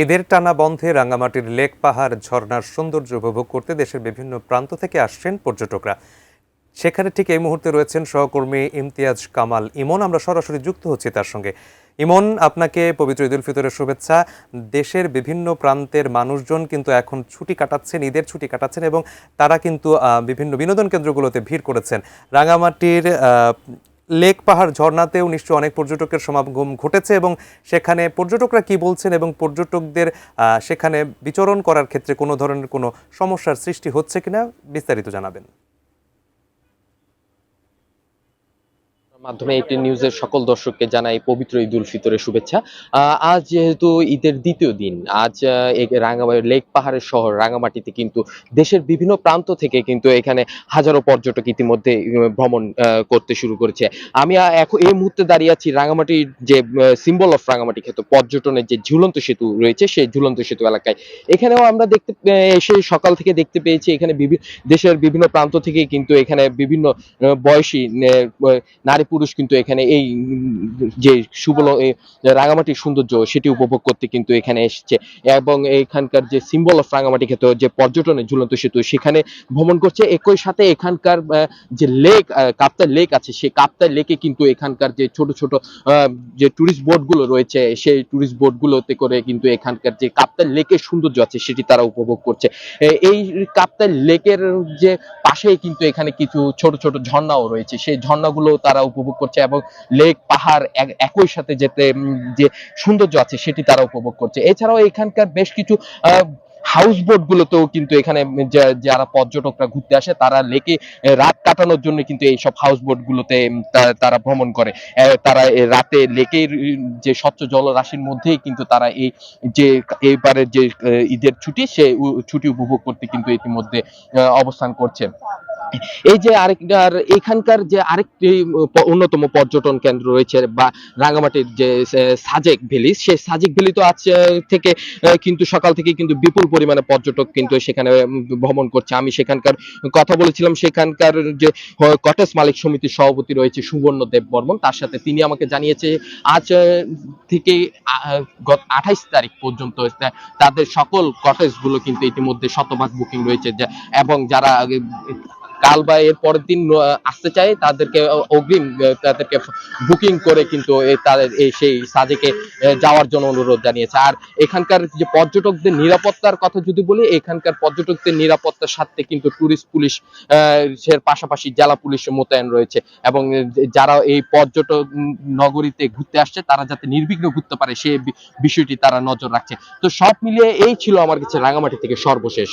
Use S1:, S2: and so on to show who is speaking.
S1: ঈদের টানা বন্ধে রাঙামাটির লেক পাহাড় ঝর্ণার সৌন্দর্য উপভোগ করতে দেশের বিভিন্ন প্রান্ত থেকে আসছেন পর্যটকরা। সেখানে ঠিক এই মুহূর্তে রয়েছেন সহকর্মী ইমতিয়াজ কামাল ইমন। আমরা সরাসরি যুক্ত হচ্ছি তার সঙ্গে। ইমন, আপনাকে পবিত্র ঈদুল ফিতরের শুভেচ্ছা। দেশের বিভিন্ন প্রান্তের মানুষজন কিন্তু এখন ছুটি কাটাচ্ছেন, ঈদের ছুটি কাটাচ্ছেন এবং তারা কিন্তু বিভিন্ন বিনোদন কেন্দ্রগুলোতে ভিড় করেছেন। রাঙামাটির লেক পাহাড় ঝর্ণাতেও নিশ্চয়ই অনেক পর্যটকের সমাগম ঘটেছে এবং সেখানে পর্যটকরা কি বলছেন এবং পর্যটকদের সেখানে বিচরণ করার ক্ষেত্রে কোনো ধরনের কোনো সমস্যার সৃষ্টি হচ্ছে কিনা বিস্তারিত জানাবেন।
S2: মাধ্যমে একটি নিউজের সকল দর্শককে জানাই পবিত্র ঈদুল ফিতরের শুভেচ্ছা। আজ যেহেতু ঈদের দ্বিতীয় দিন, আজ রাঙামাটি লেক পাহাড়ের শহর রাঙামাটিতে কিন্তু দেশের বিভিন্ন প্রান্ত থেকে কিন্তু এখানে হাজারো পর্যটক ইতিমধ্যে ভ্রমণ করতে শুরু করেছে। আমি এখন এই মুহূর্তে দাঁড়িয়ে আছি রাঙামাটির যে সিম্বল অফ রাঙামাটি খ্যাত পর্যটনের যে ঝুলন্ত সেতু রয়েছে সেই ঝুলন্ত সেতু এলাকায়। এখানেও আমরা এসে সকাল থেকে দেখতে পেয়েছি এখানে দেশের বিভিন্ন প্রান্ত থেকে কিন্তু এখানে বিভিন্ন বয়সী নারী পুরুষ কিন্তু এখানে এই যে রাঙামাটির সৌন্দর্য সেটি উপভোগ করতে কিন্তু এখানে এসেছে এবং এখানকার যে সিম্বল অফ রাঙামাটি ক্ষেত্রে যে পর্যটনের ঝুলন্ত সেতু সেখানে ভ্রমণ করছে। একই সাথে এখানকার যে লেক কাপ্তাই লেক আছে, সেই কাপ্তাই লেকে কিন্তু এখানকার যে ছোট ছোট যে টুরিস্ট বোট গুলো রয়েছে সেই টুরিস্ট বোট গুলোতে করে কিন্তু এখানকার যে কাপ্তাই লেকের সৌন্দর্য আছে সেটি তারা উপভোগ করছে। এই কাপ্তাই লেকের যে পাশেই কিন্তু এখানে কিছু ছোট ছোট ঝর্ণাও রয়েছে, সেই ঝর্ণাগুলো তারা উপভোগ করছে এবং লেক পাহাড় একই সাথে যেতে যে সৌন্দর্য আছে সেটি তারা উপভোগ করছে। এছাড়াও এখানকার বেশ কিছু হাউস বোট গুলোতেও কিন্তু এখানে যারা পর্যটকরা ঘুরতে আসে তারা লেকে রাত কাটানোর জন্য কিন্তু এইসব হাউস বোট গুলোতে তারা ভ্রমণ করে। তারা রাতে লেকের যে স্বচ্ছ জলরাশির মধ্যেই কিন্তু তারা এই যে এইবারের যে ঈদের ছুটি সে ছুটি উপভোগ করতে কিন্তু ইতিমধ্যে অবস্থান করছে। এই যে আর এখানকার যে আরেকটি অন্যতম পর্যটন কেন্দ্র রয়েছে বা রাঙামাটির যে সাজেক ভ্যালি, সেই সাজেক ভ্যালি তো আজ থেকে কিন্তু সকাল থেকে কিন্তু বিপুল পরিমাণে পর্যটক কিন্তু সেখানে ভ্রমণ করছে। আমি সেখানকার কথা বলেছিলাম, সেখানকার যে কটেজ মালিক সমিতির সভাপতি রয়েছে সুবর্ণ দেব বর্মন, তার সাথে তিনি আমাকে জানিয়েছে আজ থেকে গত 28 তারিখ পর্যন্ত তাদের সকল কটেজ গুলো কিন্তু ইতিমধ্যে শতভাগ বুকিং রয়েছে এবং যারা কাল বা এর পরের দিন আসতে চায় তাদেরকে অগ্রিম তাদেরকে বুকিং করে কিন্তু তাদের সেই সাজেকে যাওয়ার জন্য অনুরোধ জানিয়েছে। আর এখানকার যে পর্যটকদের নিরাপত্তার কথা যদি বলি, এখানকার পর্যটকদের নিরাপত্তার সাথে কিন্তু টুরিস্ট পুলিশ এর পাশাপাশি জেলা পুলিশ মোতায়েন রয়েছে এবং যারা এই পর্যটক নগরীতে ঘুরতে আসছে তারা যাতে নির্বিঘ্নে ঘুরতে পারে সেই বিষয়টি তারা নজর রাখছে। তো সব মিলিয়ে এই ছিল আমার কাছে রাঙামাটি থেকে সর্বশেষ।